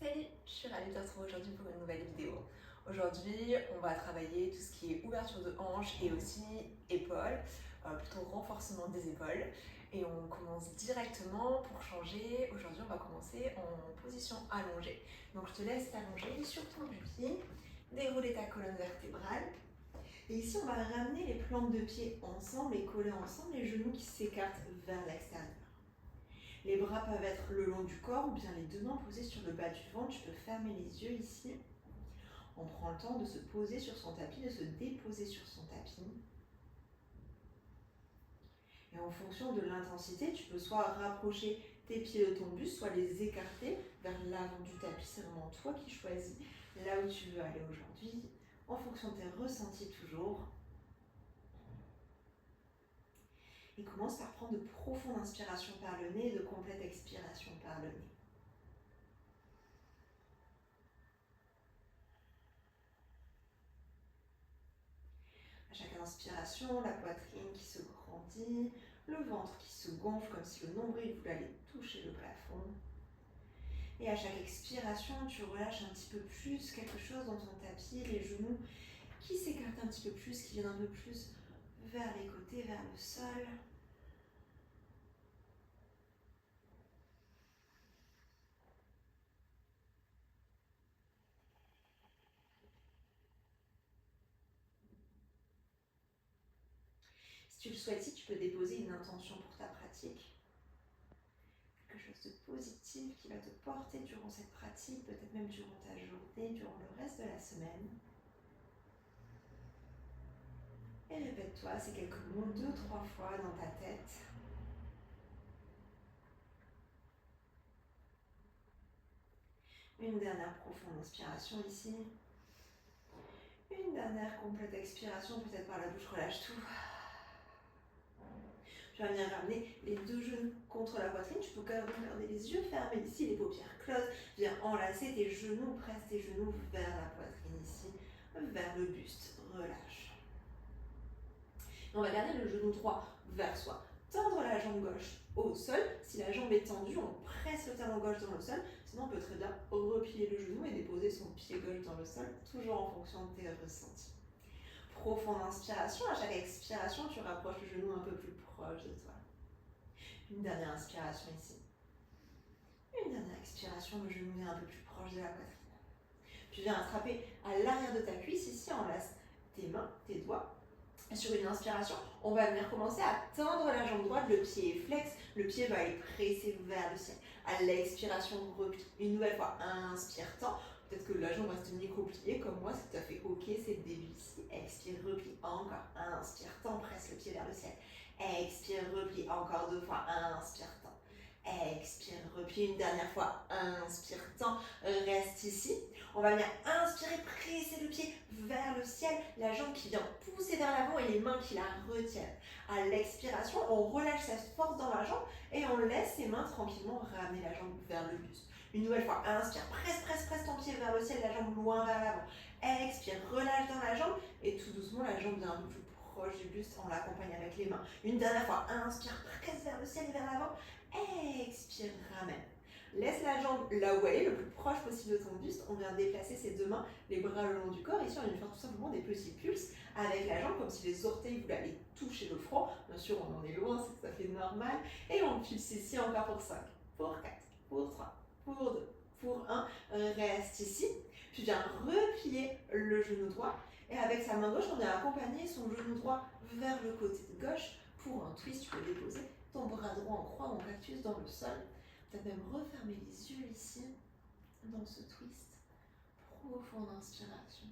Salut, je suis ravie de te retrouver aujourd'hui pour une nouvelle vidéo. Aujourd'hui, on va travailler tout ce qui est ouverture de hanches et aussi épaules, plutôt renforcement des épaules. Et on commence directement pour changer. Aujourd'hui, on va commencer en position allongée. Donc je te laisse t'allonger sur ton tapis, dérouler ta colonne vertébrale. Et ici, on va ramener les plantes de pied ensemble et coller ensemble, les genoux qui s'écartent vers l'extérieur. Les bras peuvent être le long du corps ou bien les deux mains posées sur le bas du ventre. Tu peux fermer les yeux ici. On prend le temps de se poser sur son tapis, de se déposer sur son tapis. Et en fonction de l'intensité, tu peux soit rapprocher tes pieds de ton buste, soit les écarter vers l'avant du tapis. C'est vraiment toi qui choisis là où tu veux aller aujourd'hui, en fonction de tes ressentis toujours. Et commence par prendre de profondes inspirations par le nez et de complètes expirations par le nez. À chaque inspiration, la poitrine qui se grandit, le ventre qui se gonfle comme si le nombril voulait aller toucher le plafond. Et à chaque expiration, tu relâches un petit peu plus quelque chose dans ton tapis, les genoux qui s'écartent un petit peu plus, qui viennent un peu plus vers les côtés, vers le sol. Si tu le souhaites, tu peux déposer une intention pour ta pratique. Quelque chose de positif qui va te porter durant cette pratique, peut-être même durant ta journée, durant le reste de la semaine. Et répète-toi ces quelques mots 2-3 fois dans ta tête. Une dernière profonde inspiration ici. Une dernière complète expiration, peut-être par la bouche, relâche tout. Tu vas venir ramener les deux genoux contre la poitrine. Tu peux garder les yeux fermés ici, les paupières closes. Viens enlacer tes genoux, presse tes genoux vers la poitrine ici, vers le buste. Relâche. On va garder le genou droit vers soi. Tendre la jambe gauche au sol. Si la jambe est tendue, on presse le talon gauche dans le sol. Sinon, on peut très bien replier le genou et déposer son pied gauche dans le sol, toujours en fonction de tes ressentis. Profonde inspiration. À chaque expiration, tu rapproches le genou un peu plus proche de toi. Une dernière inspiration ici. Une dernière expiration, le genou est un peu plus proche de la poitrine. Tu viens attraper à l'arrière de ta cuisse ici, enlace tes mains, tes doigts. Sur une inspiration, on va venir commencer à tendre la jambe droite, le pied est flex, le pied va aller presser vers le ciel. À l'expiration, replie. Une nouvelle fois, inspire, tend. Peut-être que la jambe reste micro-pliée, comme moi, c'est tout à fait ok, c'est le début ici. Expire, replie, encore. Inspire, tend, presse le pied vers le ciel. Expire, replie, encore 2 fois. Inspire, tend. Expire, replie une dernière fois. Inspire, tend, reste ici. On va venir inspirer, presser le pied vers le ciel, la jambe qui vient pousser vers l'avant et les mains qui la retiennent. À l'expiration, on relâche cette force dans la jambe et on laisse ses mains tranquillement ramener la jambe vers le buste. Une nouvelle fois, inspire, presse ton pied vers le ciel, la jambe loin vers l'avant. Expire, relâche dans la jambe et tout doucement, la jambe vient un peu plus proche du buste, on l'accompagne avec les mains. Une dernière fois, inspire, presse vers le ciel et vers l'avant. Expire, ramène. Laisse la jambe là où elle est, le plus proche possible de ton buste. On vient déplacer ses deux mains, les bras le long du corps. Ici, on vient faire tout simplement des petits pulses avec la jambe, comme si les orteils voulaient aller toucher le front. Bien sûr, on en est loin, c'est tout à fait normal. Et on pulse ici encore pour 5, pour 4, pour 3, pour 2, pour 1. Reste ici. Puis viens replier le genou droit. Et avec sa main gauche, on vient accompagner son genou droit vers le côté gauche. Pour un twist, tu peux déposer ton bras droit en croix ou en cactus dans le sol. Peut-être même refermer les yeux ici, dans ce twist. Profonde inspiration.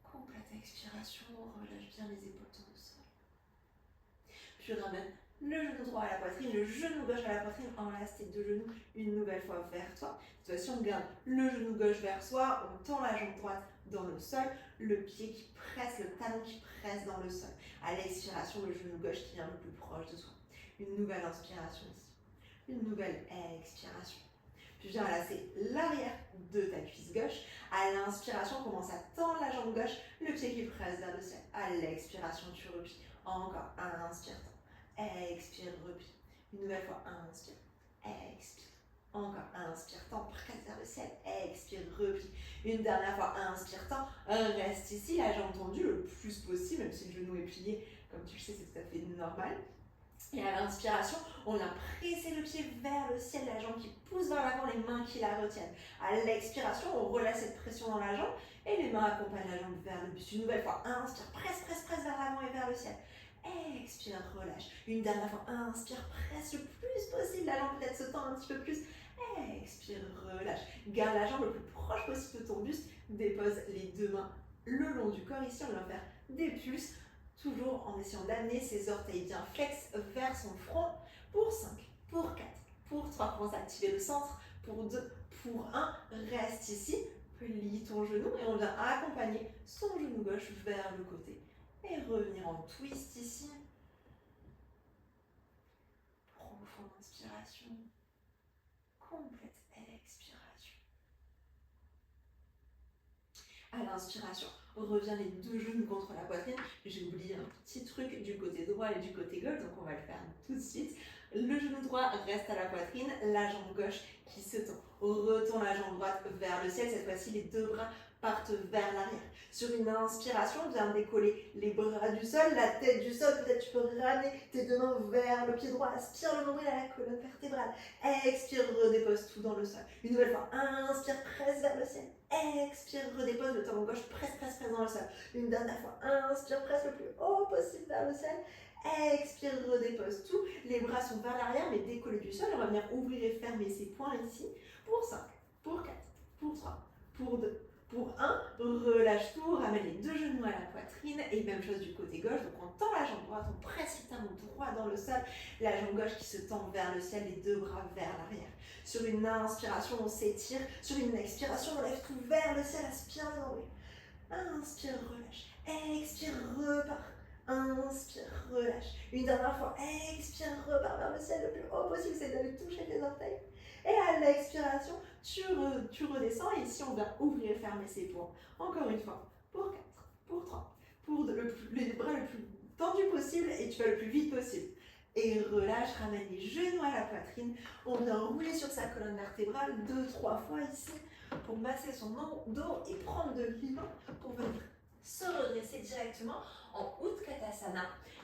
Complète expiration, relâche bien les épaules dans le sol. Puis ramène le genou droit à la poitrine, le genou gauche à la poitrine, enlace tes deux genoux une nouvelle fois vers toi. Cette fois-ci, on garde le genou gauche vers soi, on tend la jambe droite dans le sol, le pied qui presse, le talon qui presse dans le sol. À l'expiration, le genou gauche qui vient un peu plus proche de toi. Une nouvelle inspiration ici. Une nouvelle expiration. Puis viens enlacer l'arrière de ta cuisse gauche. À l'inspiration, commence à tendre la jambe gauche, le pied qui presse vers le ciel. À l'expiration, tu replies. Encore, inspire, tends. Expire, replie. Une nouvelle fois, inspire, expire. Encore, inspire, tends, presse vers le ciel. replie. Une dernière fois, inspire, tends, reste ici, la jambe tendue le plus possible, même si le genou est plié, comme tu le sais, c'est tout à fait normal. Et à l'inspiration, on vient presser le pied vers le ciel, la jambe qui pousse vers l'avant, les mains qui la retiennent. À l'expiration, on relâche cette pression dans la jambe et les mains accompagnent la jambe vers le buste. Une nouvelle fois, inspire, presse, presse, presse vers l'avant et vers le ciel. Expire, relâche. Une dernière fois, inspire, presse le plus possible, la jambe peut-être se tend un petit peu plus. Expire, relâche. Garde la jambe le plus proche possible de ton buste. Dépose les deux mains le long du corps. Ici, on va faire des pulses, toujours en essayant d'amener ses orteils bien flex vers son front. Pour 5, pour 4, pour 3. Commence à activer le centre. Pour 2, pour 1. Reste ici. Plie ton genou et on vient accompagner son genou gauche vers le côté. Et revenir en twist ici. Profonde inspiration. Complète expiration. À l'inspiration, reviens les deux genoux contre la poitrine. J'ai oublié un petit truc du côté droit et du côté gauche, donc on va le faire tout de suite. Le genou droit reste à la poitrine, la jambe gauche qui se tend. Retourne la jambe droite vers le ciel, cette fois-ci les deux bras partent vers l'arrière. Sur une inspiration, viens décoller les bras du sol, la tête du sol, peut-être tu peux ramener tes deux mains vers le pied droit, aspire le nombril à la colonne vertébrale, expire, redépose tout dans le sol. Une nouvelle fois, inspire, presse vers le ciel, expire, redépose le talon gauche, presse, presse, presse dans le sol. Une dernière fois, inspire, presse le plus haut possible vers le ciel, expire, redépose tout, les bras sont vers l'arrière mais décollés du sol, on va venir ouvrir et fermer ses poings ici, pour 5, pour 4, pour 3, pour 2, pour 1, relâche tout, ramène les deux genoux à la poitrine et même chose du côté gauche, donc on tend la jambe droite, on presse le talon droit dans le sol, la jambe gauche qui se tend vers le ciel, les deux bras vers l'arrière. Sur une inspiration, on s'étire, sur une expiration, on lève tout vers le ciel, aspire le nombril. Inspire, relâche, expire, repart. Inspire, relâche. Une dernière fois, expire, repars vers le ciel le plus haut possible, c'est d'aller toucher tes orteils. Et à l'expiration, tu redescends et ici on va ouvrir et fermer ses poings. Encore une fois, pour 4, pour 3, pour 2, les bras le plus tendu possible et tu vas le plus vite possible. Et relâche, ramène les genoux à la poitrine. On vient rouler sur sa colonne vertébrale 2-3 fois ici pour masser son dos et prendre de l'élan pour venir se redresser directement en Utkatasana,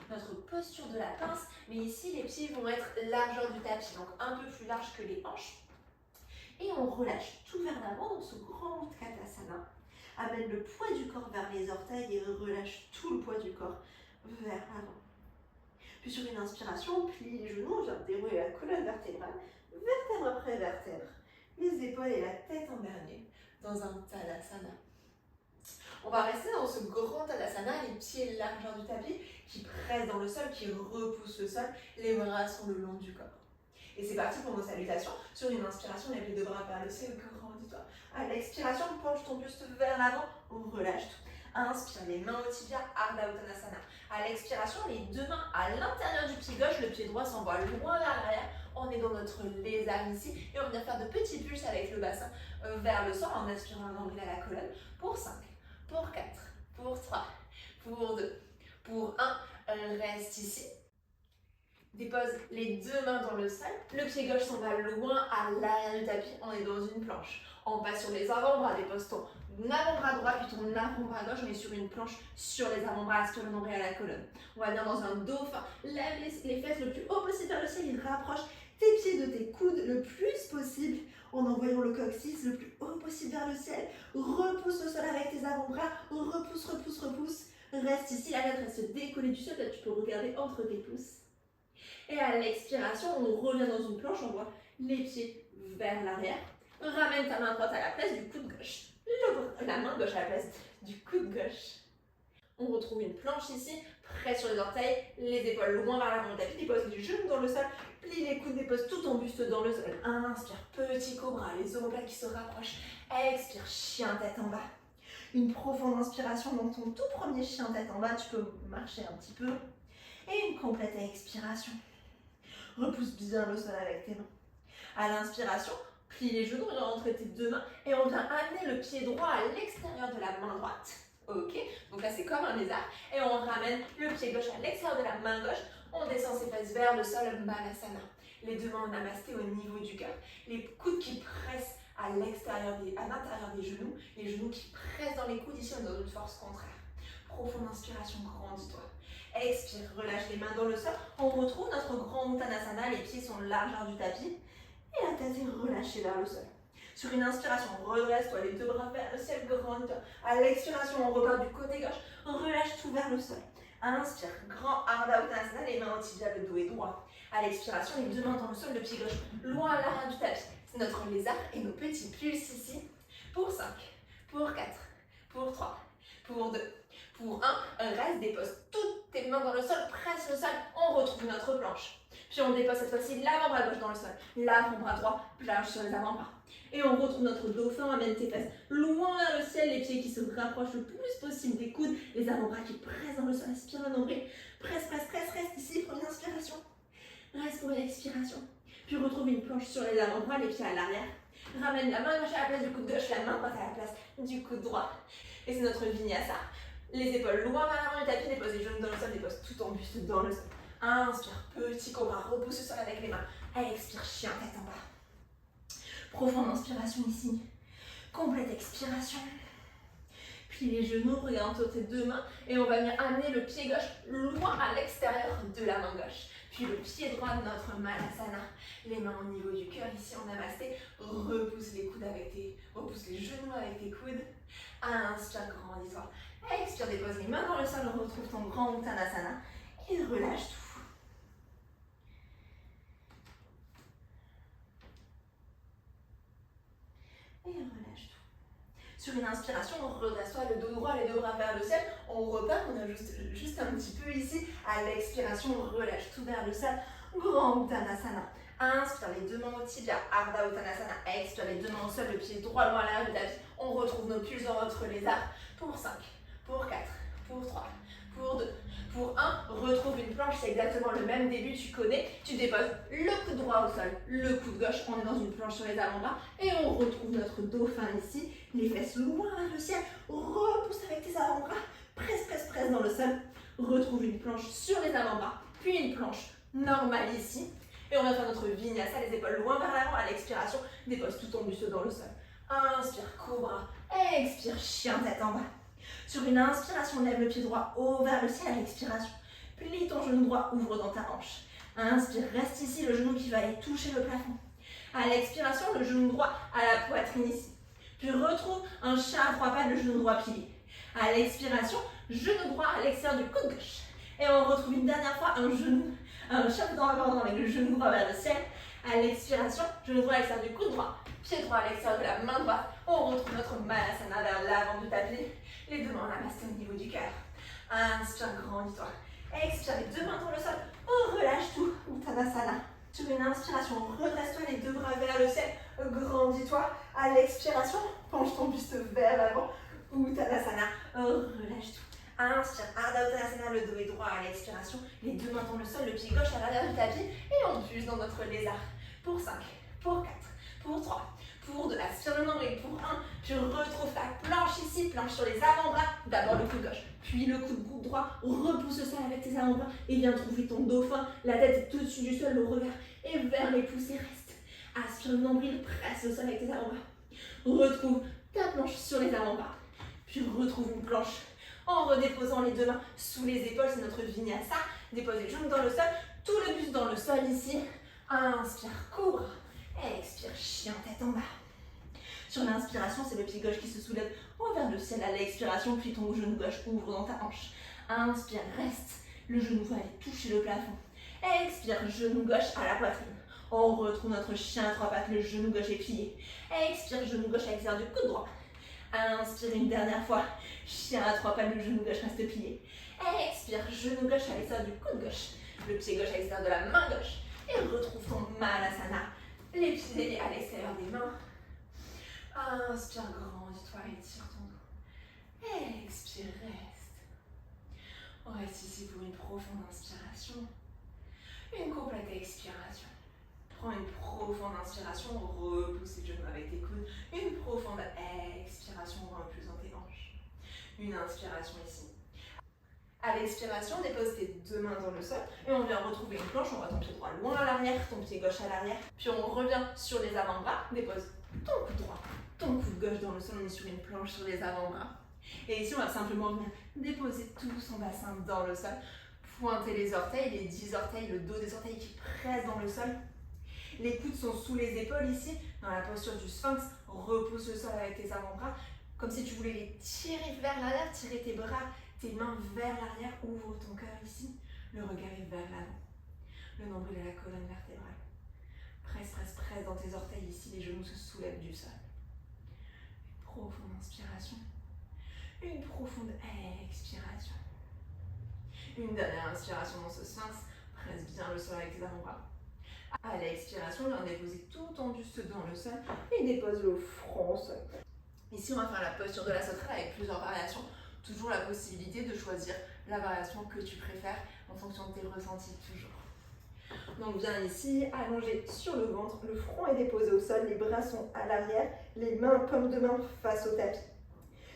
notre posture de la pince, mais ici les pieds vont être largeur du tapis, donc un peu plus large que les hanches. Et on relâche tout vers l'avant dans ce grand Utkatasana. Amène le poids du corps vers les orteils et relâche tout le poids du corps vers l'avant. Puis sur une inspiration, plie les genoux, on vient dérouler la colonne vertébrale, vertèbre après vertèbre, les épaules et la tête en dernier, dans un Tadasana. On va rester dans ce grand Tadasana, les pieds largeur du tapis, qui pressent dans le sol, qui repoussent le sol, les bras sont le long du corps. Et c'est parti pour nos salutations. Sur une inspiration, lève les deux bras vers le ciel, grandis-toi. À l'expiration, penche ton buste vers l'avant, relâche tout. Inspire, les mains au tibia, Ardha Uttanasana. À l'expiration, les deux mains à l'intérieur du pied gauche, le pied droit s'envoie loin vers l'arrière. On est dans notre lézard ici et on vient faire de petits pulses avec le bassin vers le sol en aspirant le nombril à la colonne. Pour 5, pour 4, pour 3, pour 2, pour 1. Reste ici. Dépose les deux mains dans le sol. Le pied gauche s'en va loin à l'arrière du tapis. On est dans une planche. On passe sur les avant-bras. Dépose ton avant-bras droit puis ton avant-bras gauche. On est sur une planche sur les avant-bras. Aspire le nombril à la colonne. On va venir dans un dauphin. Lève les fesses le plus haut possible vers le ciel et rapproche tes pieds de tes coudes le plus possible en envoyant le coccyx le plus haut possible vers le ciel. Repousse le sol avec tes avant-bras. Repousse, repousse, repousse. Reste ici. La tête reste décollée du sol. Là, tu peux regarder entre tes pouces. Et à l'expiration, on revient dans une planche, on voit les pieds vers l'arrière. Ramène ta main droite à la place du coude gauche. La main gauche à la place du coude gauche. On retrouve une planche ici, près sur les orteils, les épaules loin vers l'avant du tapis, dépose les genoux dans le sol, plie les coudes, dépose tout ton buste dans le sol. Inspire, petit cobra, les omoplates qui se rapprochent. Expire, chien tête en bas. Une profonde inspiration dans ton tout premier chien tête en bas, tu peux marcher un petit peu. Et une complète expiration. Repousse bien le sol avec tes mains. À l'inspiration, plie les genoux, rentre tes deux mains et on vient amener le pied droit à l'extérieur de la main droite. Ok, donc là c'est comme un lézard. Et on ramène le pied gauche à l'extérieur de la main gauche. On descend ses fesses vers le sol, Balasana. Les deux mains en namasté au niveau du cœur. Les coudes qui pressent à l'intérieur des genoux, les genoux qui pressent dans les coudes, ici on est dans une force contraire. Profonde inspiration, grandis-toi. Expire, relâche les mains dans le sol. On retrouve notre grand Uttanasana, les pieds sont largeur du tapis et la tête est relâchée vers le sol. Sur une inspiration, redresse-toi, les deux bras vers le ciel, grandis-toi. À l'expiration, on repart du côté gauche, relâche tout vers le sol. Inspire, grand Ardha Uttanasana, les mains au tibia, le dos est droit. À l'expiration, les deux mains dans le sol, le pied gauche loin à l'arrière du tapis. C'est notre lézard et nos petits pulses ici. Pour 5, pour 4, pour 3, pour 2, pour 1. Reste, dépose toutes tes mains dans le sol, presse le sol, on retrouve notre planche. Puis on dépose cette fois-ci l'avant-bras gauche dans le sol, l'avant-bras droit, planche sur les avant-bras. Et on retrouve notre dauphin, amène tes fesses loin vers le ciel, les pieds qui se rapprochent le plus possible des coudes, les avant-bras qui pressent dans le sol, aspire le nombril, presse, reste ici pour une inspiration, reste pour une expiration. Puis retrouve une planche sur les avant-bras, les pieds à l'arrière, ramène la main gauche à la place du coude gauche, la main droite à la place du coude droit. Et c'est notre vinyasa. Les épaules loin vers l'avant du tapis, dépose les genoux dans le sol, dépose tout ton buste dans le sol. Inspire, petit cobra, repousse le sol avec les mains. Expire, chien, tête en bas. Profonde inspiration ici. Complète expiration. Puis les genoux, regarde tes deux mains et on va venir amener le pied gauche loin à l'extérieur de la main gauche. Puis le pied droit de notre Malasana. Les mains au niveau du cœur ici en namasté. Repousse les coudes repousse les genoux avec tes coudes. Inspire, grandis-toi. Expire, dépose les mains dans le sol, retrouve ton grand Uttanasana et relâche tout. Et relâche tout. Sur une inspiration, redresse-toi le dos droit, les deux bras vers le ciel. On repart, on ajuste juste un petit peu ici. À l'expiration, relâche tout vers le sol. Grand Uttanasana. Inspire les deux mains au tibia, Ardha Uttanasana. Expire les deux mains au sol, le pied droit loin à l'arrière du tapis. On retrouve nos pulses dans notre lézard. Pour 5, pour 4, pour 3, pour 2, pour 1. Retrouve une planche, c'est exactement le même début, tu connais. Tu déposes le coude droit au sol, le coude gauche. On est dans une planche sur les avant-bras. Et on retrouve notre dauphin ici. Les fesses loin vers le ciel. Repousse avec tes avant-bras. Presse dans le sol. Retrouve une planche sur les avant-bras. Puis une planche normale ici. Et on va faire notre vinyasa, les épaules loin vers l'avant. À l'expiration, dépose tout ton buste dans le sol. Inspire, cobra. Expire, chien, tête en bas. Sur une inspiration, lève le pied droit haut vers le ciel. À l'expiration, plie ton genou droit, ouvre dans ta hanche. Inspire, reste ici, le genou qui va aller toucher le plafond. À l'expiration, le genou droit à la poitrine ici. Puis retrouve un chat à 3 pattes, le genou droit plié. À l'expiration, genou droit à l'extérieur du coude gauche. Et on retrouve une dernière fois un chat dans la corde avec le genou droit vers le ciel. À l'expiration, genou droit à l'extérieur du coude droit, pied droit à l'extérieur de la main droite. On retrouve notre Malasana vers l'avant du tapis. Les deux mains namasté au niveau du cœur. Inspire, grandis-toi. Expire, les deux mains dans le sol. On relâche tout. Uttanasana. Sur une inspiration, redresse-toi les deux bras vers le ciel. Grandis-toi. À l'expiration, penche ton buste vers l'avant. Uttanasana. Relâche tout. Inspire, Ardha Uttanasana, le dos est droit à l'expiration. Les deux mains dans le sol, le pied gauche à l'arrière du tapis. Et on pulse dans notre lézard. Pour 5, pour 4, pour 3, pour 2. Aspire le nombril. Pour 1, tu retrouves ta planche ici. Planche sur les avant-bras. D'abord le coude gauche, puis le coude droit. Repousse le sol avec tes avant-bras. Et viens trouver ton dauphin. La tête est au-dessus du sol, le regard est vers les pouces et reste. Aspire le nombril, presse le sol avec tes avant-bras. Retrouve ta planche sur les avant-bras. Puis retrouve une planche en redéposant les deux mains sous les épaules, c'est notre vinyasa. Dépose les genoux dans le sol, tout le buste dans le sol ici. Inspire, cobra. Expire, chien, tête en bas. Sur l'inspiration, c'est le pied gauche qui se soulève vers le ciel. À l'expiration, puis ton genou gauche ouvre dans ta hanche. Inspire, reste. Le genou va aller toucher le plafond. Expire, genou gauche à la poitrine. On retrouve notre chien à 3 pattes, le genou gauche est plié. Expire, genou gauche à l'extérieur du coude droit. Inspire une dernière fois. Chien à 3 pattes, le genou gauche reste plié. Expire, genou gauche à l'extérieur du coude gauche. Le pied gauche à l'extérieur de la main gauche. Et retrouve ton Malasana. Les pieds à l'extérieur des mains. Inspire, grandis-toi et tire ton dos. Expire, reste. On reste ici pour une profonde inspiration. Une complète expiration. Prends une profonde inspiration, repousse les genoux avec tes coudes. Une profonde expiration, repousse dans tes hanches. Une inspiration ici. À l'expiration, dépose tes deux mains dans le sol et on vient retrouver une planche. On voit ton pied droit loin à l'arrière, ton pied gauche à l'arrière. Puis on revient sur les avant-bras, dépose ton coude droit gauche dans le sol, on est sur une planche sur les avant-bras. Et ici, on va simplement venir déposer tout son bassin dans le sol, pointer les orteils, les 10 orteils, le dos des orteils qui pressent dans le sol. Les coudes sont sous les épaules ici, dans la posture du sphinx. Repousse le sol avec tes avant-bras, comme si tu voulais les tirer vers l'arrière, tirer tes bras, tes mains vers l'arrière, ouvre ton cœur ici, le regard est vers l'avant. Le nombril et la colonne vertébrale. Presse, presse, presse dans tes orteils ici, les genoux se soulèvent du sol. Une profonde inspiration. Une profonde expiration. Une dernière inspiration dans ce sphinx. Presse bien le sol avec tes avant-bras. À l'expiration, viens déposer tout ton buste dans le sol et dépose le front au sol. Ici, on va faire la posture de la sauterelle avec plusieurs variations. Toujours la possibilité de choisir la variation que tu préfères en fonction de tes ressentis toujours. Donc viens ici, allongé sur le ventre, le front est déposé au sol, les bras sont à l'arrière, les mains paumes de main face au tapis.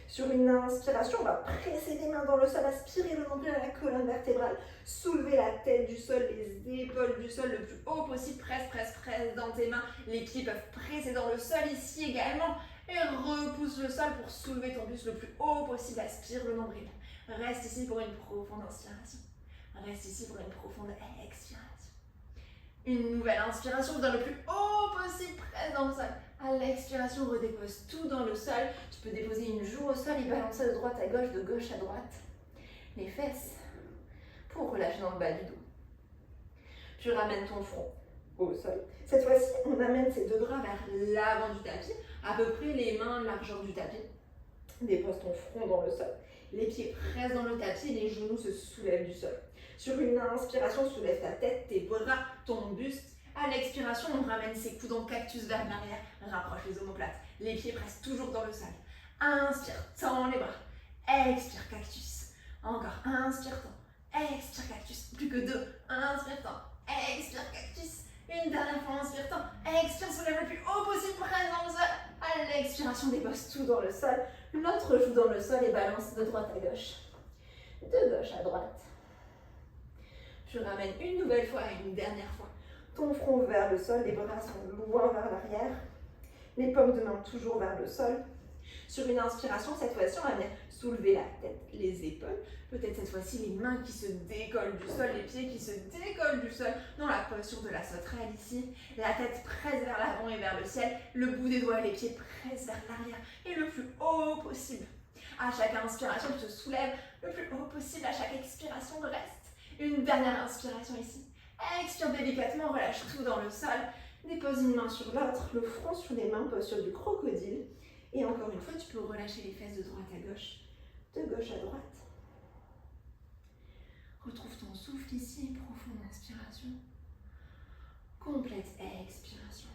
Sur une inspiration, on va presser les mains dans le sol, aspirer le nombril à la colonne vertébrale, soulever la tête du sol, les épaules du sol le plus haut possible, presse, presse, presse dans tes mains. Les pieds peuvent presser dans le sol ici également et repousse le sol pour soulever ton buste le plus haut possible, aspire le nombril. Reste ici pour une profonde inspiration. Reste ici pour une profonde expiration. Une nouvelle inspiration dans le plus haut possible, presse dans le sol. À l'expiration, redépose tout dans le sol. Tu peux déposer une joue au sol et balancer de droite à gauche, de gauche à droite. Les fesses pour relâcher dans le bas du dos. Tu ramènes ton front au sol. Cette fois-ci, on amène ses deux bras vers l'avant du tapis, à peu près les mains largeur du tapis. Dépose ton front dans le sol. Les pieds pressent dans le tapis, les genoux se soulèvent du sol. Sur une inspiration, soulève ta tête, tes bras, ton buste. À l'expiration, on ramène ses coudes en cactus vers l'arrière, rapproche les omoplates. Les pieds pressent toujours dans le sol. Inspire, tends les bras. Expire, cactus. Encore, inspire, tends. Expire, cactus. Plus que deux. Inspire, tends. Expire, cactus. Une dernière fois, inspire, tends. Expire, soulève le plus haut possible, presse dans le sol. À l'expiration, dépose tout dans le sol. L'autre joue dans le sol et balance de droite à gauche. De gauche à droite. Tu ramènes une nouvelle fois et une dernière fois. Ton front vers le sol, les bras sont loin vers l'arrière. Les paumes de main toujours vers le sol. Sur une inspiration, cette fois-ci, on va venir soulever la tête, les épaules. Peut-être cette fois-ci, les mains qui se décollent du sol, les pieds qui se décollent du sol. Dans la posture de la sauterelle ici. La tête presse vers l'avant et vers le ciel. Le bout des doigts et les pieds pressent vers l'arrière et le plus haut possible. À chaque inspiration, tu te soulèves le plus haut possible. À chaque expiration, reste. Une dernière inspiration ici. Expire délicatement, relâche tout dans le sol. Dépose une main sur l'autre, le front sur les mains, posture du crocodile. Et encore une fois, tu peux relâcher les fesses de droite à gauche, de gauche à droite. Retrouve ton souffle ici, profonde inspiration. Complète expiration.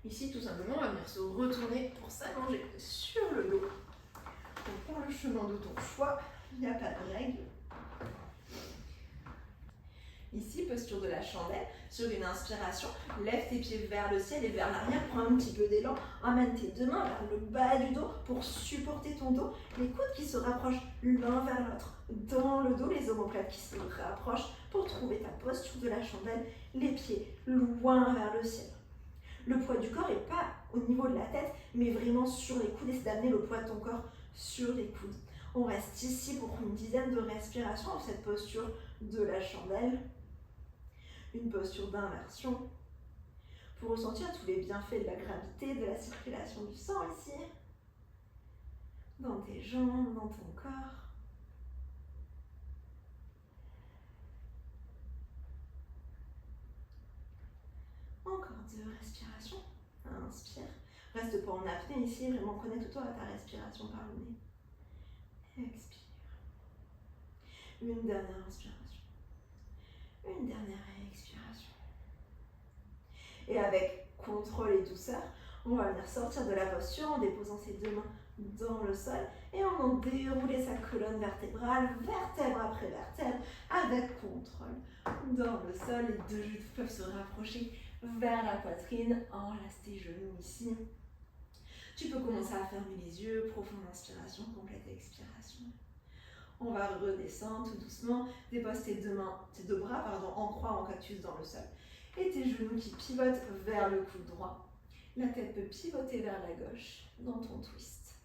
Ici, tout simplement, on va venir se retourner pour s'allonger sur le dos. Donc, prends le chemin de ton choix, il n'y a pas de règle. Ici, posture de la chandelle, sur une inspiration, lève tes pieds vers le ciel et vers l'arrière, prends un petit peu d'élan, amène tes deux mains vers le bas du dos pour supporter ton dos, les coudes qui se rapprochent l'un vers l'autre, dans le dos, les omoplates qui se rapprochent pour trouver ta posture de la chandelle, les pieds loin vers le ciel. Le poids du corps n'est pas au niveau de la tête, mais vraiment sur les coudes, et c'est d'amener le poids de ton corps sur les coudes. On reste ici pour une dizaine de respirations dans cette posture de la chandelle. Une posture d'inversion pour ressentir tous les bienfaits de la gravité, de la circulation du sang ici, dans tes jambes, dans ton corps. Encore 2 respirations. Inspire. Reste pas en apnée ici, vraiment connecte-toi à ta respiration par le nez. Expire. Une dernière inspiration. Une dernière expiration. Et avec contrôle et douceur, on va venir sortir de la posture en déposant ses deux mains dans le sol et en dérouler sa colonne vertébrale, vertèbre après vertèbre, avec contrôle. Dans le sol, les deux genoux peuvent se rapprocher vers la poitrine, enlace tes genoux ici. Tu peux commencer à fermer les yeux, profonde inspiration, complète expiration. On va redescendre tout doucement. Dépose tes deux bras en croix en cactus dans le sol. Et tes genoux qui pivotent vers le coude droit. La tête peut pivoter vers la gauche dans ton twist.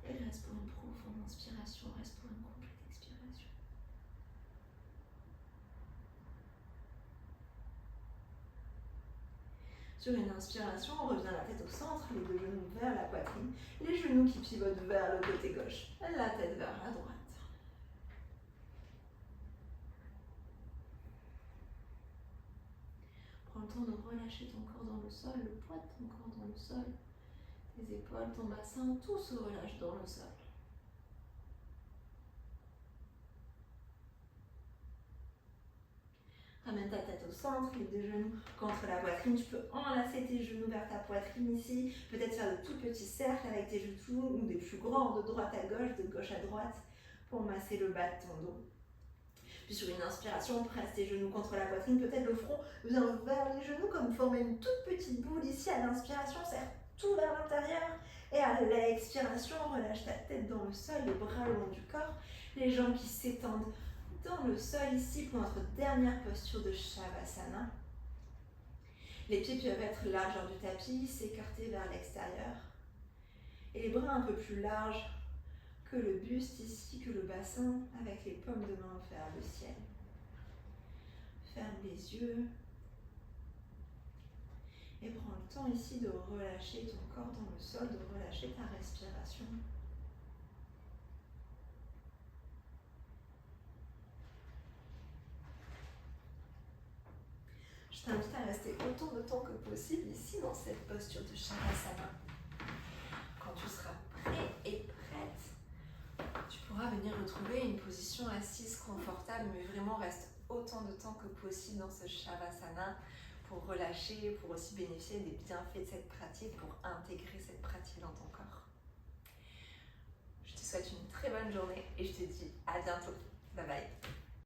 Et reste pour une profonde inspiration, reste pour une complète expiration. Sur une inspiration, on revient la tête au centre, les deux genoux vers la poitrine, les genoux qui pivotent vers le côté gauche, la tête vers la droite. Prends le temps de relâcher ton corps dans le sol, le poids de ton corps dans le sol, tes épaules, ton bassin, tout se relâche dans le sol. Ramène ta tête au centre, les deux genoux contre la poitrine. Tu peux enlacer tes genoux vers ta poitrine ici. Peut-être faire de tout petits cercles avec tes genoux ou des plus grands de droite à gauche, de gauche à droite pour masser le bas de ton dos. Puis sur une inspiration, presse tes genoux contre la poitrine. Peut-être le front vient vers les genoux comme former une toute petite boule ici. À l'inspiration, serre tout vers l'intérieur. Et à l'expiration, relâche ta tête dans le sol, les bras le long du corps, les jambes qui s'étendent dans le sol ici pour notre dernière posture de Shavasana. Les pieds peuvent être largeur du tapis, s'écarter vers l'extérieur. Et les bras un peu plus larges que le buste ici, que le bassin, avec les paumes de main vers le ciel. Ferme les yeux. Et prends le temps ici de relâcher ton corps dans le sol, de relâcher ta respiration. Je t'invite à rester autant de temps que possible ici dans cette posture de Shavasana. Quand tu seras prêt et prête, tu pourras venir retrouver une position assise confortable, mais vraiment reste autant de temps que possible dans ce Shavasana pour relâcher, pour aussi bénéficier des bienfaits de cette pratique, pour intégrer cette pratique dans ton corps. Je te souhaite une très bonne journée et je te dis à bientôt. Bye bye.